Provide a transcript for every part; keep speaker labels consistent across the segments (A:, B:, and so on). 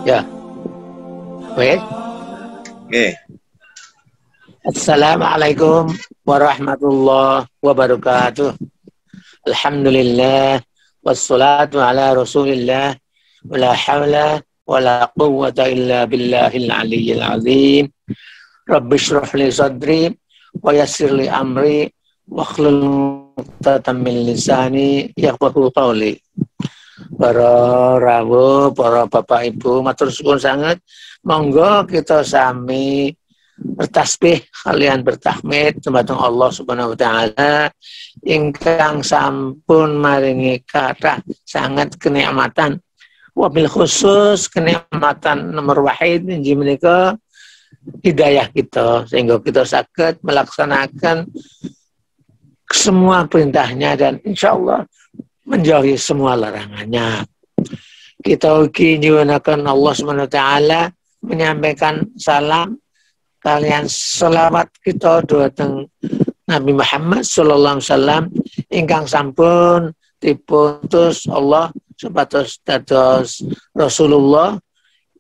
A: Ya, wait.
B: Oke.
A: Assalamualaikum warahmatullahi wabarakatuh. Alhamdulillah wassalatu ala Rasulillah wala haula wala quwwata illa billahil aliyyil azim. Rabbi shrah li sadri wa yassir li amri wa hlul 'uqdatam min lisani yafqahu qawli. Para rawuh, para bapak ibu, matur suwun sanget. Monggo kita sami bertasbih kalian bertahmid dumateng Allah Subhanahu wa taala ingkang sampun maringi kathah sangat kenikmatan, wabil khusus kenikmatan nomor wahid inggih menika hidayah kita, sehingga kita saged melaksanakan semua perintahnya dan insya Allah menjauhi semua larangannya. Kita ugi nyuwunaken Allah Subhanahu wa taala menyampaikan salam kalian selawat kita dumateng Nabi Muhammad sallallahu alaihi wasallam ingkang sampun diputus Allah supados dados Rasulullah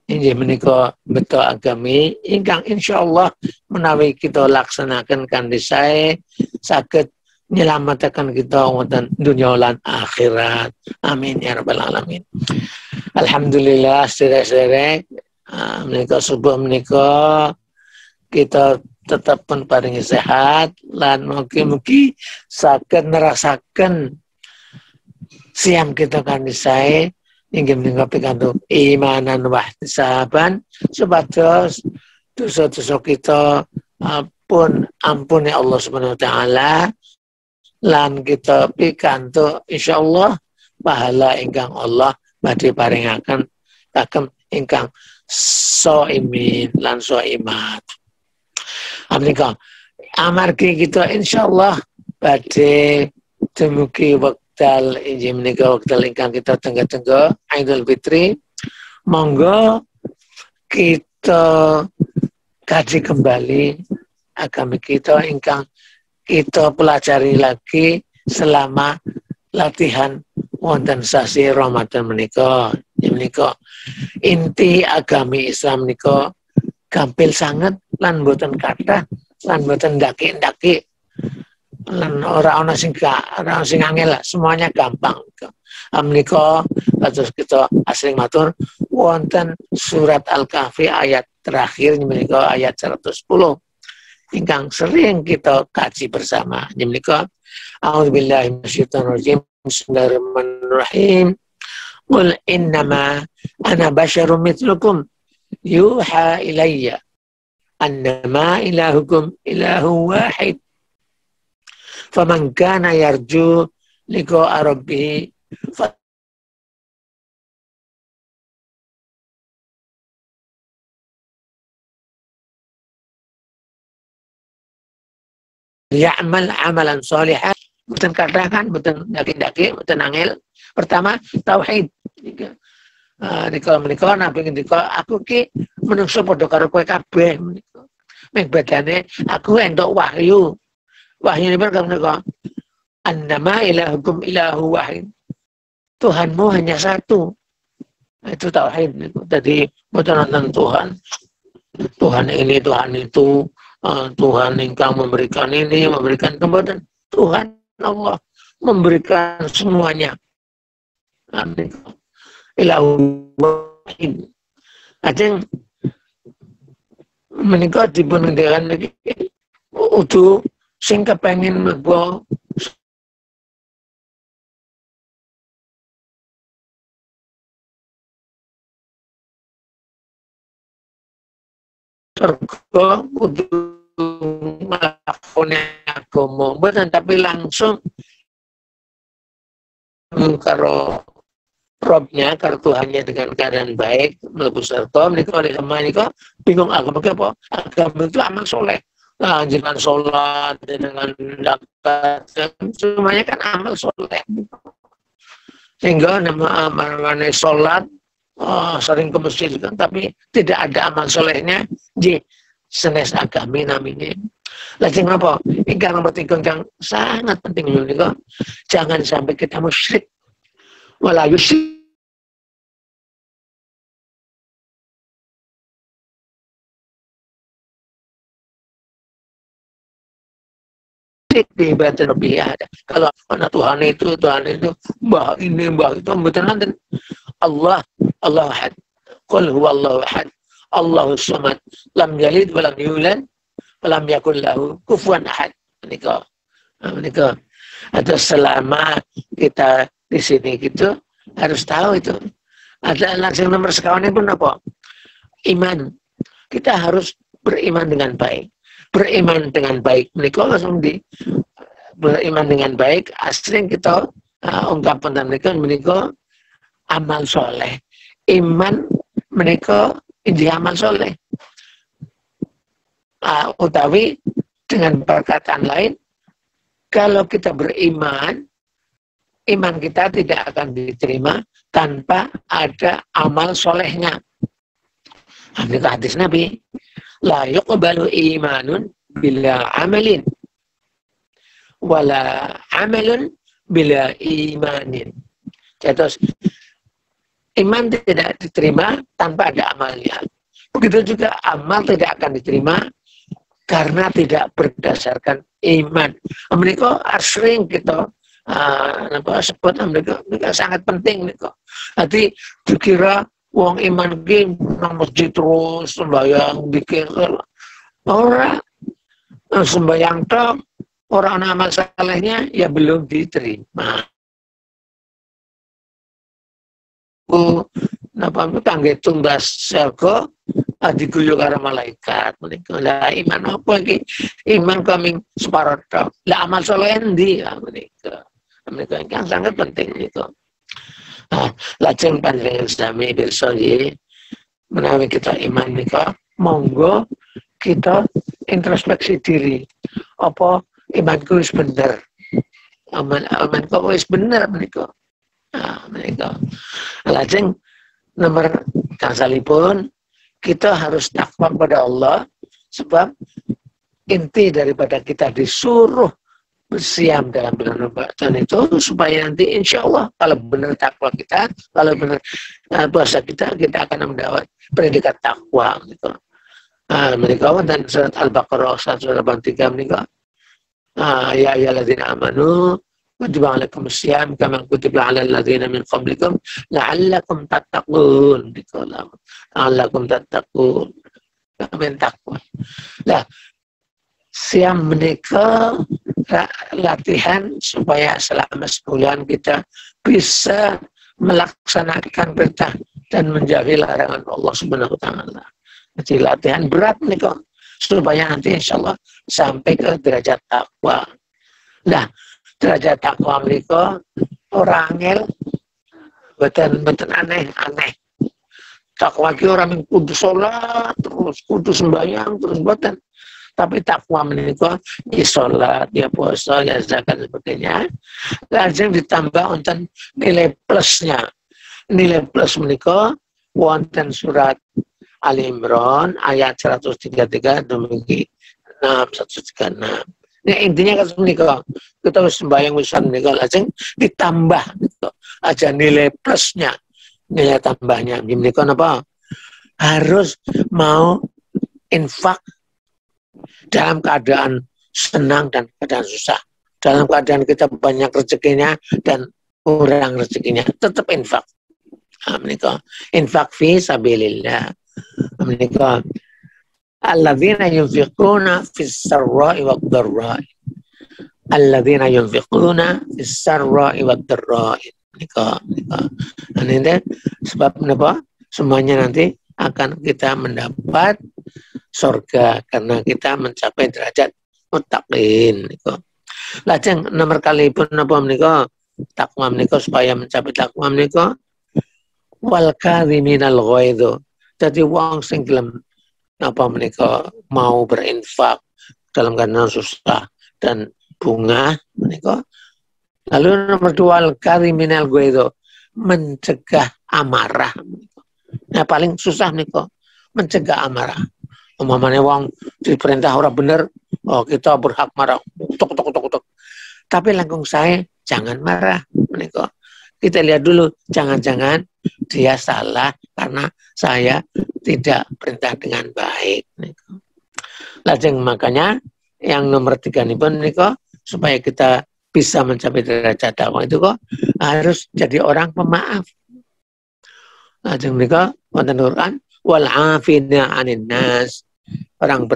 A: inggih menika beto agami ingkang insyaallah menawi kita laksanaken kanthi sae saged nyelamataken kita wonten dunya lan akhirat. Amin ya rabbal alamin. Alhamdulillah sederek-sederek menika subuh menika kita tetap pun paringi sehat lan mugi-mugi saged nerasaken siam kita kanthi sae inggih menika pikantuk imanan wa ihtisaban supados dosa-dosa kita pun ampuni Allah Subhanahu wa taala lan kita pikantuk insyaallah pahala ingkang Allah badhe paringaken kagem ingkang shaimin lan shaimat. Amerika amargi kita insyaallah badhe dumugi wekdal inggih menika wekdal ingkang kita tengah-tengah Idul Fitri. Monggo kita kaji kembali agama kita ingkang kita pelajari lagi selama latihan wonten sasi Ramadan menika. Menika inti agami Islam menika gampil sangat lan mboten kathah lan mboten ndaki-ndaki lan ora ana sing angel, semuanya gampang. Menika kados kita asring matur wonten surat Al-Kahfi ayat terakhir menika ayat 110 ingkang sering kita kaji bersama. Menika a'udzubillahi minasyaitonir rajim. Bismillahirrahmanirrahim. Qul innama ana basyarum mithlukum yuha ilayya annama ilahukum ilahu wahid faman kana yarju liqa'a rabbih ya'mal amalan sholihan. Mboten katakan, mboten daki-daki, mboten angel. Pertama tauhid. Nika menika nabi ngendika aku ki menungso padha karo kowe kabeh menika. Mek badane aku entuk wahyu. Wahyu nipun menika annama ilahukum ilahu wahid. Tuhanmu hanya satu. Itu tauhid niku. Jadi mboten wonten Tuhan. Tuhan ini, Tuhan itu, Tuhan ingkang memberikan ini, memberikan kembali. Tuhan Allah memberikan semuanya. Amin. Ilahu wahid. Ajeng menika dipun ngendikan niki udu sing kepengin mlebu surga kudu nglakoni agama mboten tapi langsung karo Robnya, karo Tuhannya dengan keadaan baik mlebu surga. Menika oleh menika bingung agama apa? Agama itu amal soleh. Nah, jangan sholat dengan zakat semuanya kan amal soleh. Sehingga nama sholat sering ke masjid kan, tapi tidak ada amal solehnya di senes agami namanya. Lajeng apa? Ingkang nomor 3 yang sangat penting juga, jangan sampai kita musyrik. Wala yusyrik di batin lebih ada. Kalau anak Tuhan itu, mbah ini, mbah itu, betul nanti Allah, Allah ahad. Qul huwallahu ahad. Allahus samad. Lam yalid wa lam yulad wa lam yakul lahu kufuwan ahad. Menika. Atau selama kita di sini gitu harus tahu itu. Ada langsung nomor sekawan pun apa? Iman. Kita harus beriman dengan baik. Beriman dengan baik. Menika langsung beriman dengan baik. Asring kita ungkapan menika amal soleh. Iman menika inti amal soleh. Utawi dengan perkataan lain, kalau kita beriman, iman kita tidak akan diterima tanpa ada amal solehnya. Ini hadis Nabi. La yuqbalu imanun bila amalin. Wala amalun bila imanin. Jadi iman tidak diterima tanpa ada amalnya. Begitu juga amal tidak akan diterima karena tidak berdasarkan iman. Mereka sering kita sebut mereka sangat penting mereka. Nanti dikira wong iman ki nang masjid terus sembahyang dikir ora sembahyang tok ora ana amal salehnya ya belum diterima. Napa kangge tumbas surga diguyur karo malaikat menika. Lah iman apa iki? Iman kami separuh tok. Lah amal saleh endi menika. Menika kan sangat penting itu. Lajeng panjenengan sami pirsa nggih menawi kita iman nika monggo kita introspeksi diri. Apa imanku wis bener? Amanku wis bener menika. Menika. Lajeng nomor kangsalipun kita harus takwa kepada Allah sebab inti daripada kita disuruh bersiam dalam bulan Ramadan itu supaya nanti insya Allah kalau benar takwa kita, kalau benar puasa kita akan mendapat predikat takwa. Gitu. Mereka dan surat Al-Baqarah 183 mereka ya ayyuhalladzina amanu kutiba alaikumus syiyam kama kutiba alal ladzina min qablikum la'allakum tattaqun. La'allakum tattaqun. Kami takwa. Lah siam menika latihan supaya selama sebulan kita bisa melaksanakan perintah dan menjauhi larangan Allah Subhanahu wa taala. Jadi latihan berat nih kok supaya nanti insya Allah sampai ke derajat takwa. Nah, derajat takwa mereka orang angel betul aneh. Takwa ki orang yang kudu sholat terus kudu sembahyang terus boten. Tapi takwa menika ya sholat, ya puasa, ya zakat sebagainya. Langsung ditambah wonten nilai plusnya. Nilai plus menika wonten surat Ali Imran ayat 133 dumugi 136. Nah, intinya kan menika kita sembahyang wisan menika langsung ditambah gitu. Aja nilai plusnya, nilai tambahnya. Menika napa? Harus mau infak dalam keadaan senang dan keadaan susah. Dalam keadaan kita banyak rezekinya dan kurang rezekinya, tetap infak. Menika infak fi sabilillah. Menika alladzina yunfiquna fis sarra'i wad dharra'i. Alladzina yunfiquna fis sarra'i wad dharra'i. Menika. Ini sebab menapa? Semuanya nanti akan kita mendapat surga karena kita mencapai derajat muttaqin niku. Lajeng nomor kali pun napa menika takwa menika supaya mencapai takwa menika wal kadhiminal ghaidh. Dadi wong sing gelem napa menika mau berinfak dalam keadaan susah dan bunga menika. Lalu nomor 2 al kadhiminal ghaidh, mencegah amarah menika. Nah paling susah menika mencegah amarah. Umpamanya wong diperintah orang bener, oh kita berhak marah, tok. Tapi langkung saya jangan marah, menika. Kita lihat dulu, jangan-jangan dia salah karena saya tidak perintah dengan baik. Lajeng makanya yang nomor 3 ini pun menika supaya kita bisa mencapai derajat takwa itu kok harus jadi orang pemaaf. Lajeng menika wonten Quran wal afina 'anil nas, orang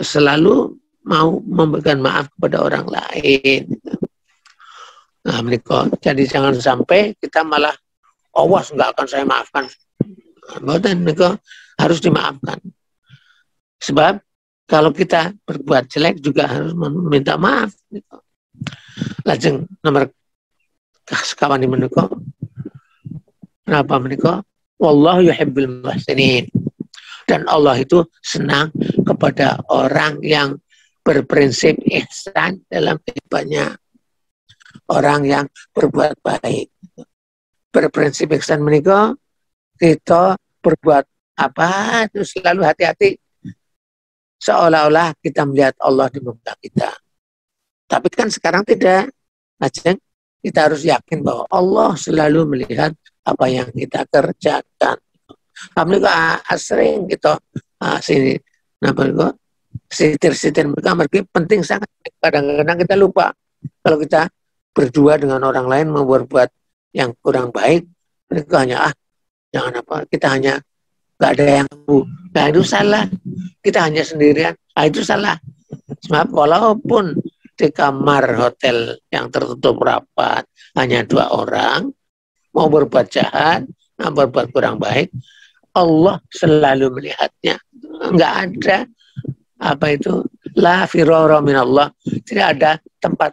A: selalu mau memberikan maaf kepada orang lain. Nah, menika jadi jangan sampai kita malah awas enggak akan saya maafkan. Mboten menika harus dimaafkan. Sebab kalau kita berbuat jelek juga harus meminta maaf. Lajeng nomor sekawan menika. Kenapa menika? Wallahu yuhibbul muhsinin. Dan Allah itu senang kepada orang yang berprinsip ihsan dalam kehidupannya. Orang yang berbuat baik. Berprinsip ihsan menika kita berbuat apa itu selalu hati-hati. Seolah-olah kita melihat Allah di muka kita. Tapi kan sekarang tidak. Ajeng, kita harus yakin bahwa Allah selalu melihat apa yang kita kerjakan. Alhamdulillah sering kita sini sitir-sitir mereka penting sangat. Kadang-kadang kita lupa kalau kita berdua dengan orang lain mau berbuat yang kurang baik, mereka hanya jangan apa, kita hanya nggak ada yang tahu. Nah itu salah. Kita hanya sendirian. Nah itu salah. Sebab walaupun di kamar hotel yang tertutup rapat hanya 2 orang, mau berbuat jahat, mau berbuat kurang baik, Allah selalu melihatnya. Nggak ada apa itu la firara minallah. Tidak ada tempat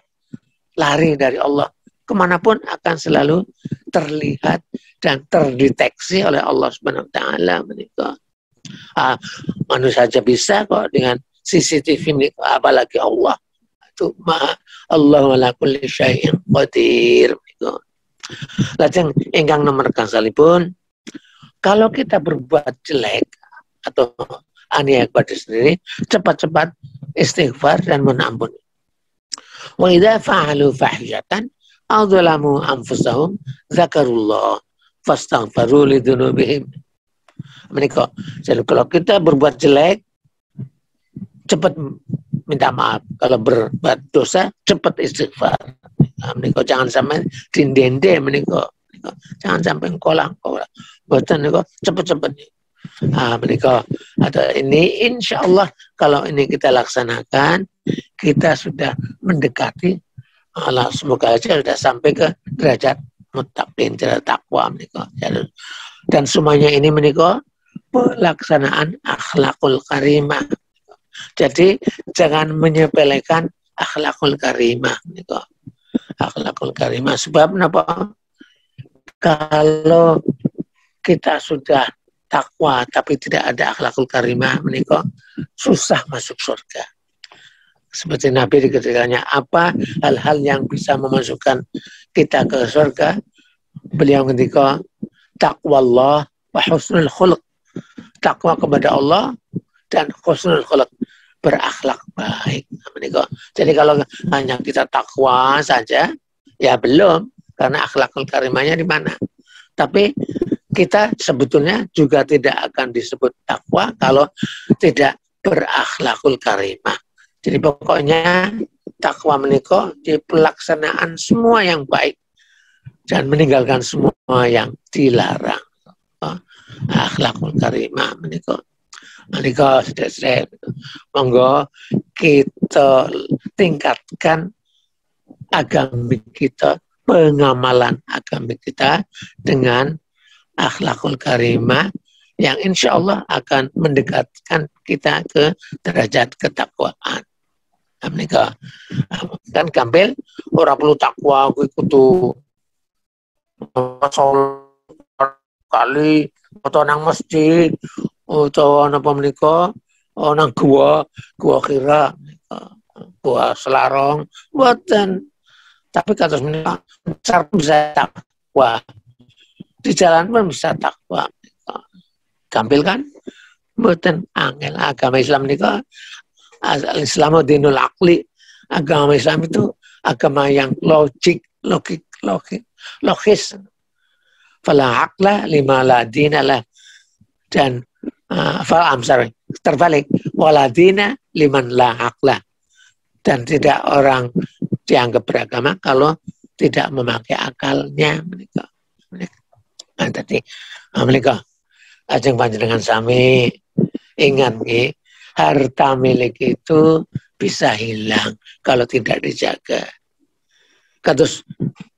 A: lari dari Allah. Kemanapun akan selalu terlihat dan terdeteksi oleh Allah Subhanahu wa taala menika. Manusia saja bisa kok dengan CCTV menika, apalagi Allah. Itu maha Allah ala kulli syai'in qadir. Lajeng ingkang nomor kangsalipun, kalau kita berbuat jelek atau aniaya kepada sendiri, cepat-cepat istighfar dan menampuni. Wa idza fa'alu fahsyatan aw dzalamu anfusahum dzakarullah fastaghfiru lidzunubihim. Menika. Jadi kalau kita berbuat jelek, cepat minta maaf. Kalau berbuat dosa, cepat istighfar. Nah, menika jangan sampai dindende menika. Jangan sampai kolang-kolang. Boten menika cepet-cepet. Nah, menika atau ini insya Allah kalau ini kita laksanakan, kita sudah mendekati Allah, semoga aja sudah sampai ke derajat muttaqin, derajat takwa menika. Dan semuanya ini menika pelaksanaan akhlakul karimah. Jadi jangan menyepelekan akhlakul karimah. Akhlakul karimah. Sebab kenapa? Kalau kita sudah takwa tapi tidak ada akhlakul karimah, menika susah masuk surga. Seperti Nabi dikatakannya apa hal-hal yang bisa memasukkan kita ke surga. Beliau ketika takwa Allah wa husnul khuluq. Takwa kepada Allah dan husnul khuluq, berakhlak baik. Jadi kalau hanya kita takwa saja, ya belum, karena akhlakul karimahnya di mana. Tapi kita sebetulnya juga tidak akan disebut takwa kalau tidak berakhlakul karimah. Jadi pokoknya takwa menika di pelaksanaan semua yang baik dan meninggalkan semua yang dilarang. Akhlakul karimah menika. Menika sedherek monggo kita tingkatkan agama kita, pengamalan agama kita dengan akhlakul karimah yang insya Allah akan mendekatkan kita ke derajat ketakwaan. Menika kan gampil ora perlu takwa kuwi kudu kali atau nang masjid atau napa menika nang gua kira gua Selarong mboten. Tapi kados menika bisa takwa. Di jalan pun bisa takwa. Gampil kan? Mboten angel. Agama Islam menika Al-Islamu dinul aqli. Agama Islam itu agama yang logis. Fala aqla lima la dina lah. Dan terbalik. Wala dina liman la aqla. dan tidak orang dianggap beragama kalau tidak memakai akalnya menikah. Nah, tadi menikah ajeng panjenengan sami ingat nih, harta milik itu bisa hilang kalau tidak dijaga. Kados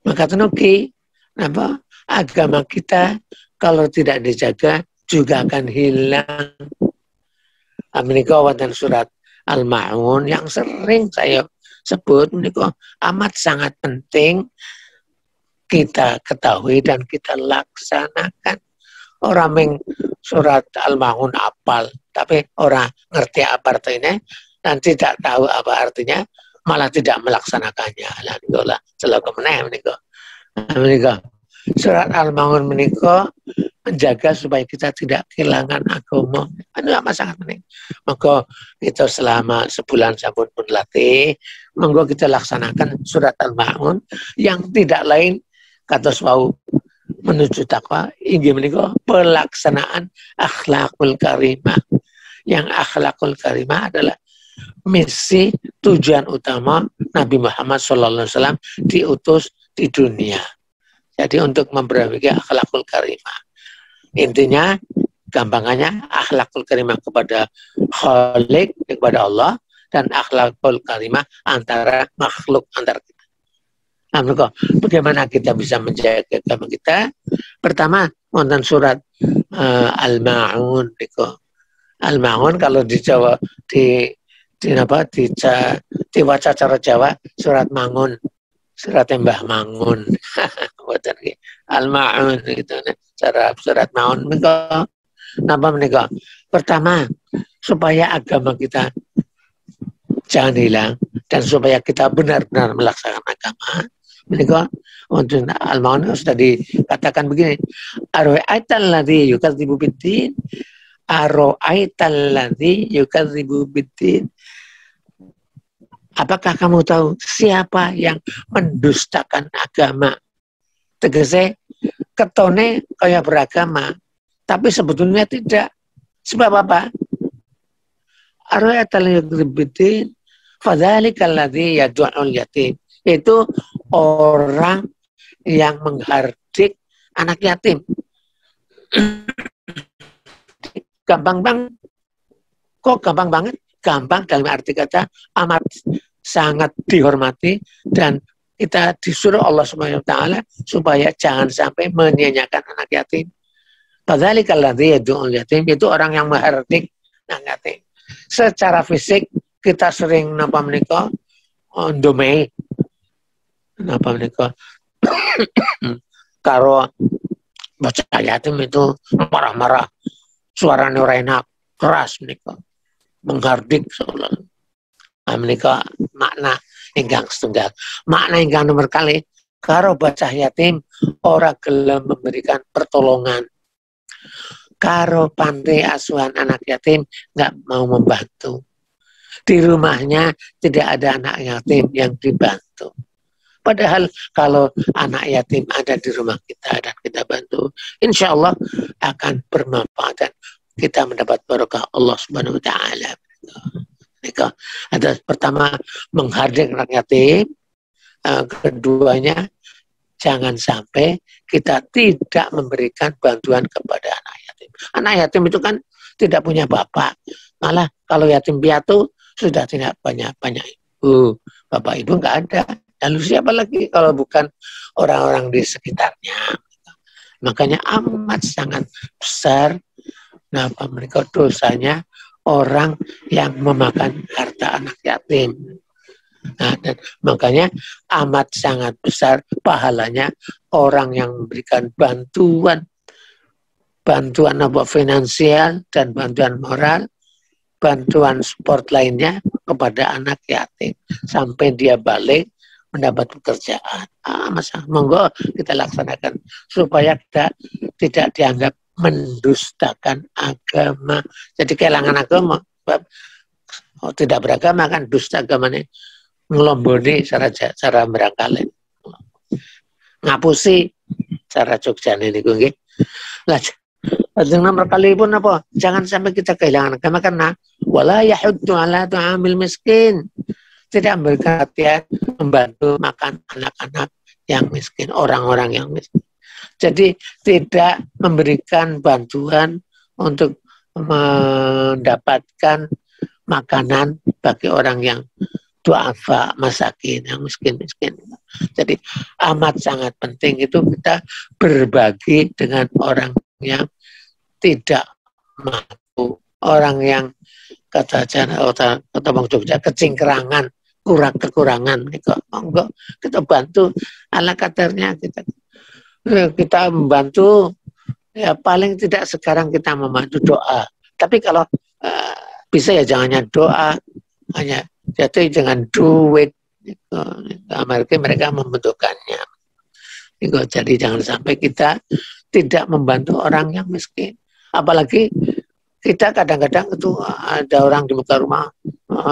A: maka tenuki apa agama kita kalau tidak dijaga juga akan hilang. Menika wonten surat Al-Ma'un yang sering saya sebut, menika amat sangat penting kita ketahui dan kita laksanakan. Orang meng surat Al-Ma'un apal, tapi orang ngerti apa artinya dan tidak tahu apa artinya, malah tidak melaksanakannya. Alhamdulillah, selalu meneh menika. Surat Al-Ma'un menika menjaga supaya kita tidak kehilangan agama. Itu amat sangat penting. Maka kita selama sebulan sampun pun latih, monggo kita laksanakan surat Al-Ma'un yang tidak lain kados wau menuju takwa, inggih menika pelaksanaan akhlakul karimah. Yang akhlakul karimah adalah misi tujuan utama Nabi Muhammad SAW diutus di dunia. Jadi untuk memperbaiki akhlakul karimah. Intinya, gampangannya akhlakul karimah kepada Khalik, kepada Allah, dan akhlakul karimah antara makhluk, antara kita. Nah, bagaimana kita bisa menjaga agama kita? Pertama, wonten surat Al-Ma'un. Al-Ma'un kalau di Jawa diwaca cara Jawa surat Mangun, surat Mbah Mangun. Al-Ma'un gitu, cara surat Ma'un. Napa menika? Pertama, supaya agama kita jangan hilang dan supaya kita benar-benar melaksanakan agama. Menika untuk Al-Ma'un sudah dikatakan begini, ara'aital ladzi yukadzibu biddin, ara'aital ladzi yukadzibu biddin. Apakah kamu tahu siapa yang mendustakan agama? Tegese ketone kaya beragama, tapi sebetulnya tidak. Sebab apa? Ara'aital ladzi yukadzibu biddin, fadzalikal ladzi yad'ul yatim. Itu orang yang menghardik anak yatim. Gampang banget. Kok gampang banget? Gampang dalam arti kata amat sangat dihormati dan kita disuruh Allah SWT supaya jangan sampai menyanyiakan anak yatim. Padahal kalau dia yatim itu orang yang menghardik anak yatim. Secara fisik kita sering nampak menikah domei. Napa menika karo bocah yatim itu marah-marah, suaranya ora enak, keras menika, menghardik seolah. Menika makna ingkang setunggal. Makna ingkang nomor kali, karo bocah yatim ora gelem memberikan pertolongan. Karo panti asuhan anak yatim nggak mau membantu. Di rumahnya tidak ada anak yatim yang dibantu. Padahal kalau anak yatim ada di rumah kita dan kita bantu, insya Allah akan bermanfaat dan kita mendapat barokah Allah Subhanahu Wa Taala. Ada pertama menghardik anak yatim, keduanya jangan sampai kita tidak memberikan bantuan kepada anak yatim. Anak yatim itu kan tidak punya bapak, malah kalau yatim piatu sudah tidak banyak ibu, bapak ibu nggak ada. Lalu siapa lagi kalau bukan orang-orang di sekitarnya? Makanya amat sangat besar mereka dosanya orang yang memakan harta anak yatim. Nah, dan makanya amat sangat besar pahalanya orang yang memberikan bantuan finansial dan bantuan moral, bantuan support lainnya kepada anak yatim sampai dia balik mendapat pekerjaan. Masa monggo kita laksanakan supaya kita tidak dianggap mendustakan agama. Jadi kehilangan agama, tidak beragama kan dusta agamanya, ngelomboni cara berangkali, ngapusi cara Jogja ini nggih. Lah nomor kali pun apa? Jangan sampai kita kehilangan agama karena wala yahuddu ala tu'amil miskin. tidak memberikan perhatian membantu makan anak-anak yang miskin, orang-orang yang miskin. Jadi tidak memberikan bantuan untuk mendapatkan makanan bagi orang yang duafa, masakin, yang miskin-miskin. Jadi amat sangat penting itu kita berbagi dengan orang yang tidak mampu, orang yang kata Bang Jogja kecingkerangan, kekurangan. Enggak, kita bantu ala kadarnya, kita membantu ya, paling tidak sekarang kita membantu doa. Tapi kalau bisa ya jangan hanya doa, hanya jadi jangan duit. Mereka membutuhkannya. Jadi jangan sampai kita tidak membantu orang yang miskin. Apalagi kita kadang-kadang itu ada orang di muka rumah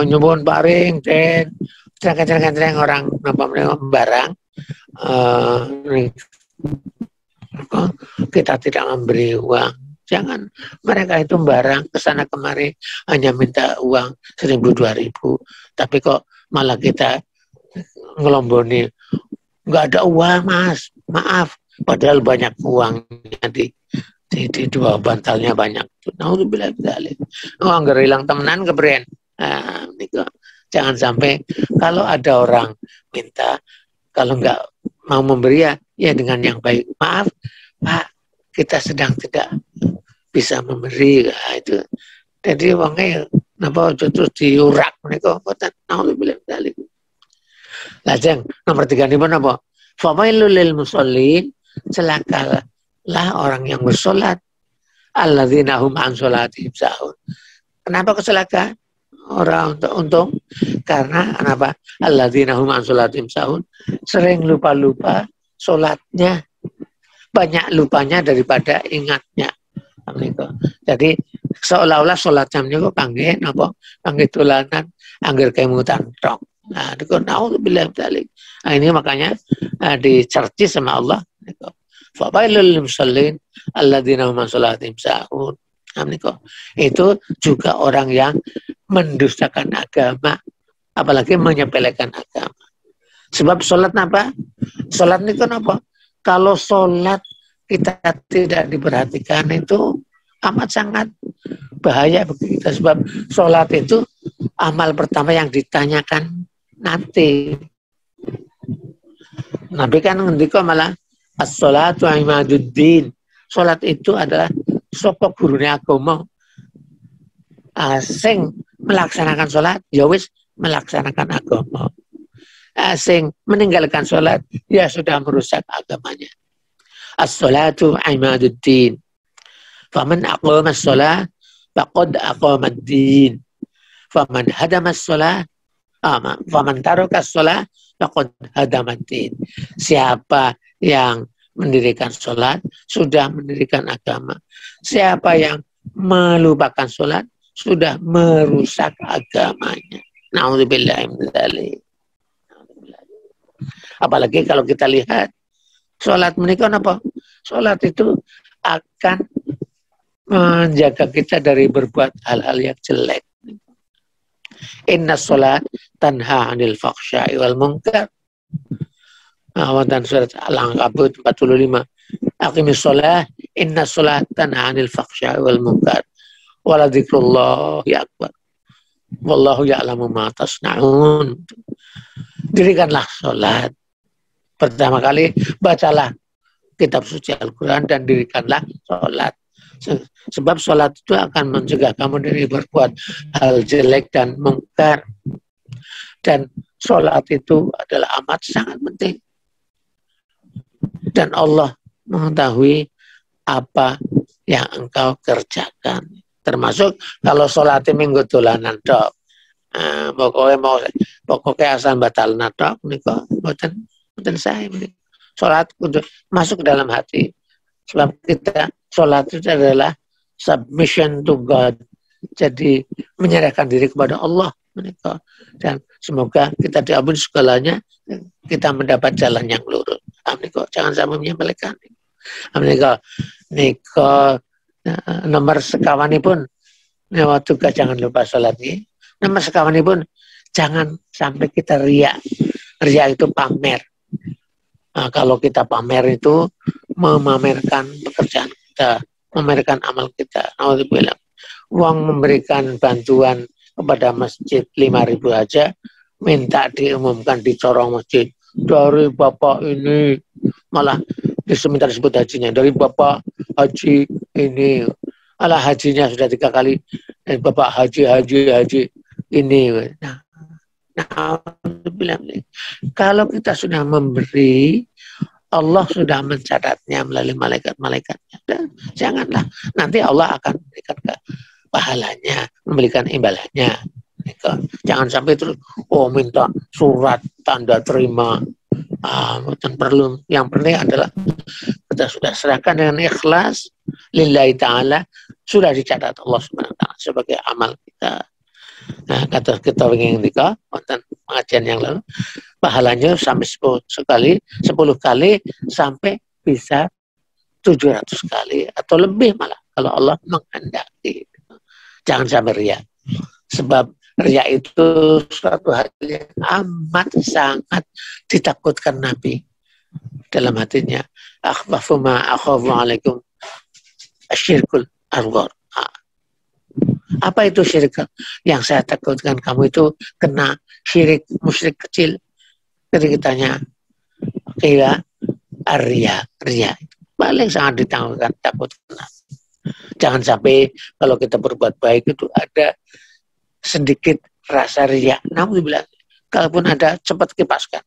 A: nyumbun paring dan kadang-kadang orang barang kita tidak memberi uang. Jangan, mereka itu barang kesana kemari hanya minta uang 1.000 2.000, tapi kok malah kita ngelomboni, nggak ada uang mas, maaf, padahal banyak uangnya di dua bantalnya banyak. Nauzubillah dzalik. Anggar hilang temenan ke brand. Jangan sampai kalau ada orang minta, kalau nggak mau memberi ya dengan yang baik. Maaf Pak, kita sedang tidak bisa memberi. Nah, itu. Jadi uangnya napa terus diurak mereka. Nauzubillah dzalik. Lajeng nomor 3 ini apa? Famailul lil musallin, celakalah orang yang bersolat, alladzina hum an sholatihim sahun. Kenapa kecelaka? Orang untung karena kenapa? Alladzina hum an sholatihim sahun, sering lupa-lupa sholatnya, banyak lupanya daripada ingatnya. Jadi seolah-olah sholatnya niku kangge napa? Kangge dolanan, angger kemutan tok. Nah, naudzubillah dzalik. Nah, ini makanya dicerci sama Allah. Fawailul lil musallin alladzina hum an sholatihim sahun. Itu juga orang yang mendustakan agama, apalagi menyepelekan agama. Sebab sholat apa? Sholat ini kan apa? Kalau sholat kita tidak diperhatikan itu amat sangat bahaya bagi kita. Sebab sholat itu amal pertama yang ditanyakan nanti. Nabi kan ngendika malah as-sholatu imaduddin. Sholat itu adalah sopok gurune agama. Asing melaksanakan sholat, ya wis melaksanakan agama. Asing meninggalkan sholat, ya sudah merusak agamanya. As-sholatu imaduddin. Faman aqama as-sholat, faqad aqama ad-din. Faman hadama as-sholat, faman taraka as-sholat, faqad hadama ad-din. Siapa yang mendirikan sholat, sudah mendirikan agama. Siapa yang melupakan sholat, sudah merusak agamanya. Nauzubillah min dzalik. Apalagi kalau kita lihat, sholat menikah apa? Sholat itu akan menjaga kita dari berbuat hal-hal yang jelek. Inna sholat tanha anil fakhsya'i wal munkar. Dan surat Al-Ankabut 45. Aqimis sholah, inna sholat tanha anil fakhsya'i wal munkar. Wala dzikrullahi akbar. Wallahu ya'lamu ma tasna'un. Dirikanlah sholat. Pertama kali bacalah kitab suci Al-Quran dan dirikanlah sholat. Sebab sholat itu akan mencegah kamu dari berbuat hal jelek dan mungkar. Dan sholat itu adalah amat sangat penting. Dan Allah mengetahui apa yang engkau kerjakan. Termasuk kalau sholat minggu dolanan dok. Pokoknya asal batal nadok nika mboten saya. Sholat untuk masuk ke dalam hati. Sebab kita sholat itu adalah submission to God. Jadi menyerahkan diri kepada Allah. Dan semoga kita diampuni segalanya, kita mendapat jalan yang lurus. Amin. Jangan sampai menyepelekan. Amin. Niko nomor sekawanipun waktu jangan lupa sholat ini. Nomor sekawanipun jangan sampai kita riya. Riya itu pamer. Nah, kalau kita pamer itu memamerkan pekerjaan kita, memamerkan amal kita. Alhamdulillah. Uang memberikan bantuan kepada masjid 5.000 aja, minta diumumkan di corong masjid. Dari Bapak ini, malah minta disebut hajinya. Dari Bapak Haji ini, malah hajinya sudah 3 kali. Dan Bapak Haji ini. Nah, kalau kita sudah memberi, Allah sudah mencatatnya melalui malaikat-malaikatnya. Dan janganlah, nanti Allah akan memberikan pahalanya, memberikan imbalannya. Jangan sampai terus, minta surat tanda terima. Dan perlu, yang penting adalah kita sudah serahkan dengan ikhlas, lillahi ta'ala, sudah dicatat Allah SWT sebagai amal kita. Nah, kata kita ingin nikah, pengajian yang lalu, pahalanya sampai 10 kali sampai bisa 700 kali atau lebih malah kalau Allah menghendaki. Jangan sampai riya. Sebab riya itu suatu hal yang amat sangat ditakutkan Nabi dalam hatinya. Akhwafu ma akhafu alaikum asyirkul asghar. Apa itu syirik? Yang saya takutkan kamu itu kena syirik musyrik kecil. Jadi kitanya kira riya. Paling sangat takutkan. Jangan sampai kalau kita berbuat baik itu ada sedikit rasa riya. Namun bilang, kalaupun ada cepat kipaskan.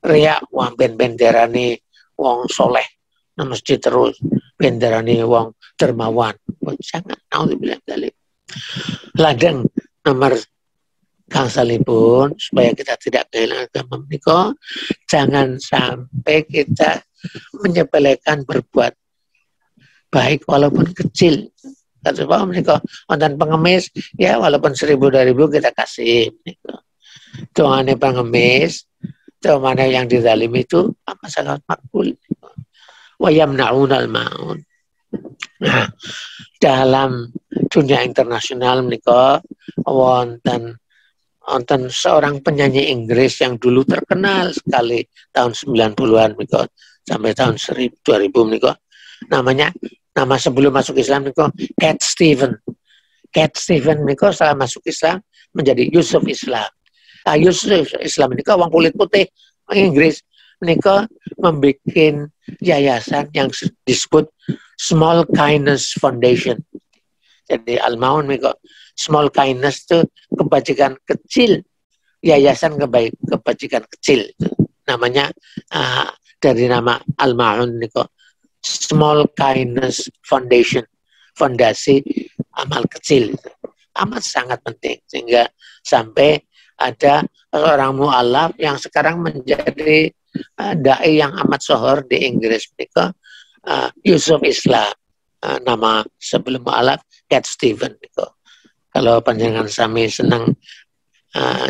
A: Riya, wong benderani wong soleh, nang masjid terus benderani wong dermawan. Jangan, namun bilang kali. Ladang nomor gangsalipun supaya kita tidak kehilangan agama menika, jangan sampai kita menyepelekan berbuat baik walaupun kecil. Kata Pak menika wonten pengemis ya walaupun 1.000 2.000 kita kasih menika. Doane pengemis, doane yang dizalimi itu apa sangat makbul. Wa yamna'unal ma'un. Nah, dalam dunia internasional menika wonten seorang penyanyi Inggris yang dulu terkenal sekali tahun 90-an menika sampai tahun 2000 menika. Nama sebelum masuk Islam menika Cat Stevens. Cat Stevens menika setelah masuk Islam menjadi Yusuf Islam. Yusuf Islam menika wong kulit putih Inggris menika membuat yayasan yang disebut Small Kindness Foundation. Jadi Al-Maun menika Small Kindness itu kebajikan kecil, yayasan kebajikan kecil. Namanya dari nama Al-Maun menika Small Kindness Foundation, fondasi amal kecil. Amat sangat penting sehingga sampai ada seorang mu'alaf yang sekarang menjadi dai yang amat sohor di Inggris menika Yusuf Islam. Nama sebelum mu'alaf Cat Stevens menika. Kalau panjenengan sami senang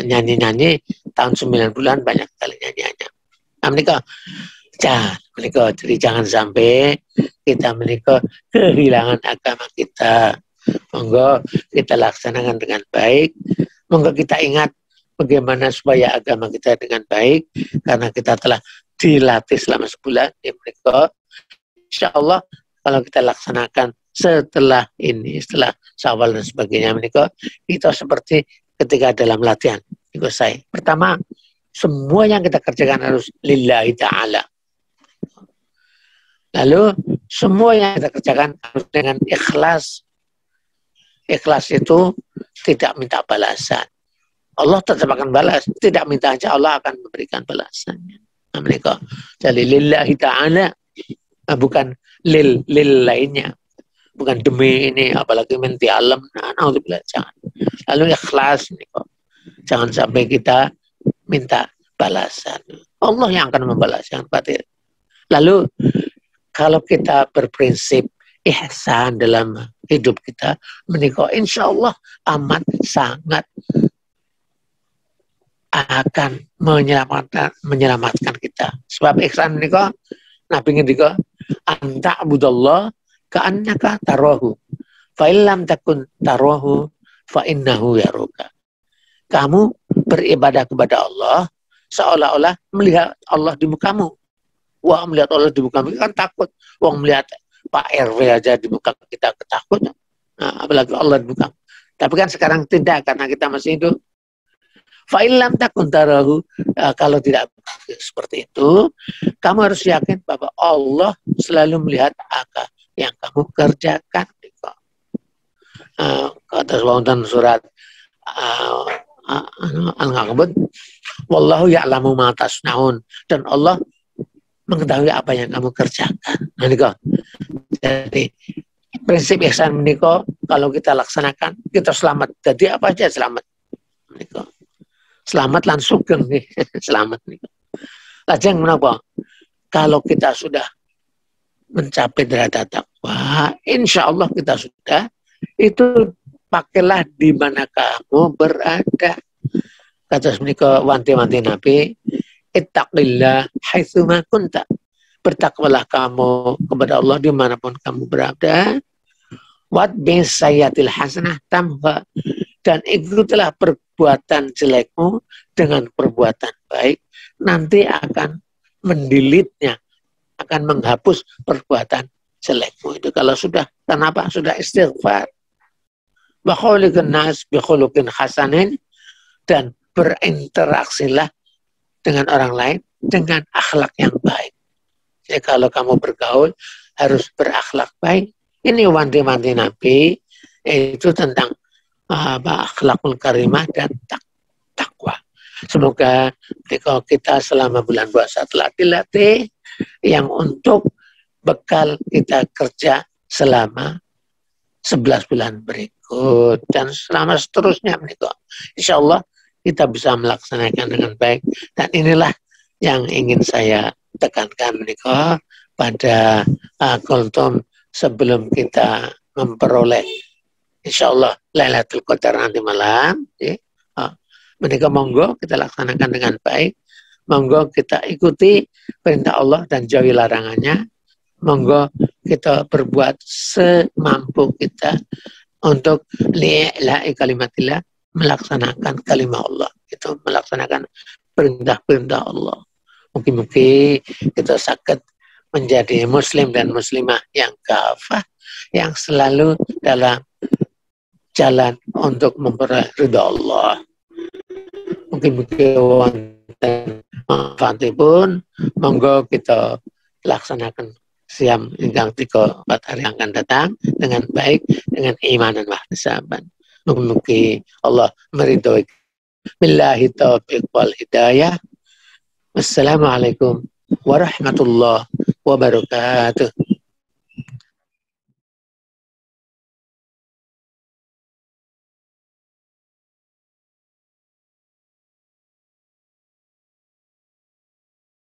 A: nyanyi-nyanyi tahun 90-an banyak sekali nyanyiannya. Menika jadi jangan sampai kita menika kehilangan agama kita. Monggo kita laksanakan dengan baik. Monggo kita ingat bagaimana supaya agama kita dengan baik, karena kita telah dilatih selama sebulan. Menika insyaallah kalau kita laksanakan setelah ini, setelah Syawal dan sebagainya, menika kita seperti ketika dalam latihan. Ikut saya. Pertama, semua yang kita kerjakan harus lillahi ta'ala. Lalu semua yang kita kerjakan harus dengan ikhlas. Ikhlas itu tidak minta balasan. Allah tetap akan balas. Tidak minta aja Allah akan memberikan balasannya. Mereka jadi lillahi ta'ala, bukan lil lainnya. Bukan demi ini, apalagi menti alam. Nah, jangan. Lalu ikhlas. Jangan sampai kita minta balasan. Allah yang akan membalas. Jangan khawatir. Lalu kalau kita berprinsip ihsan dalam hidup kita, menikah insya Allah amat sangat akan menyelamatkan kita. Sebab ihsan menikah, Nabi ngendika, anta abudallah ka'annaka tarahu, fa illam takun tarahu fa innahu yaruka. kamu beribadah kepada Allah seolah-olah melihat Allah di mukamu. Wah, melihat Allah di mukamu kan takut. Wah, melihat Pak RW aja di muka kita ketakut. Nah, apalagi Allah di mukamu. Tapi kan sekarang tidak, karena kita masih hidup. Fa'ilam takun tarahu, kalau tidak seperti itu, kamu harus yakin bahwa Allah selalu melihat apa yang kamu kerjakan. Kata wonten surat Al-Ankabut, wallahu ya'lamu ma tasnaun, dan Allah mengetahui apa yang kamu kerjakan. Nah, niko. Jadi prinsip ihsan niko kalau kita laksanakan kita selamat. Jadi apa aja selamat. Niko. Selamat lan sugeng nih. Selamat niko. Lajeng menapa? Kalau kita sudah mencapai derajat takwa, insya Allah kita sudah, itu pakailah di mana kamu berada. Kata menika wanti-wanti Nabi, ittaqillah haitsuma kunta. Bertakwalah kamu kepada Allah dimanapun kamu berada. Wat bin sayyatil hasanah tamha, dan ikutilah perbuatan jelekmu dengan perbuatan baik, nanti akan mendilitnya, akan menghapus perbuatan jelekmu itu kalau sudah. Kenapa? Sudah istighfar. Wa khuluqun nas bi khuluqin hasanin, dan berinteraksilah dengan orang lain dengan akhlak yang baik. Jadi kalau kamu bergaul harus berakhlak baik. Ini wanti-wanti Nabi, itu tentang akhlakul karimah dan takwa. Semoga kalau kita selama bulan puasa telah dilatih yang untuk bekal kita kerja selama 11 bulan berikut dan selama seterusnya menikah. Insya Allah kita bisa melaksanakan dengan baik, dan inilah yang ingin saya tekankan menikah pada kultum sebelum kita memperoleh insya Allah Lailatul Qadar nanti malam. Menikah monggo kita laksanakan dengan baik, monggo kita ikuti perintah Allah dan jauhi larangannya, monggo kita berbuat semampu kita untuk li'ila'i kalimatillah, melaksanakan kalimat Allah, itu melaksanakan perintah-perintah Allah. Mungkin-mungkin kita sakit menjadi muslim dan muslimah yang kafah, yang selalu dalam jalan untuk memperoleh ridha Allah. Mungkin-mungkin wonten manfaatipun, monggo kita laksanakan siam ingkang 3-4 hari yang akan datang dengan baik, dengan iman dan wahdasaban. Mungkin Allah meridhoi. Billahi taufiq wal hidayah. Wassalamualaikum warahmatullahi wabarakatuh.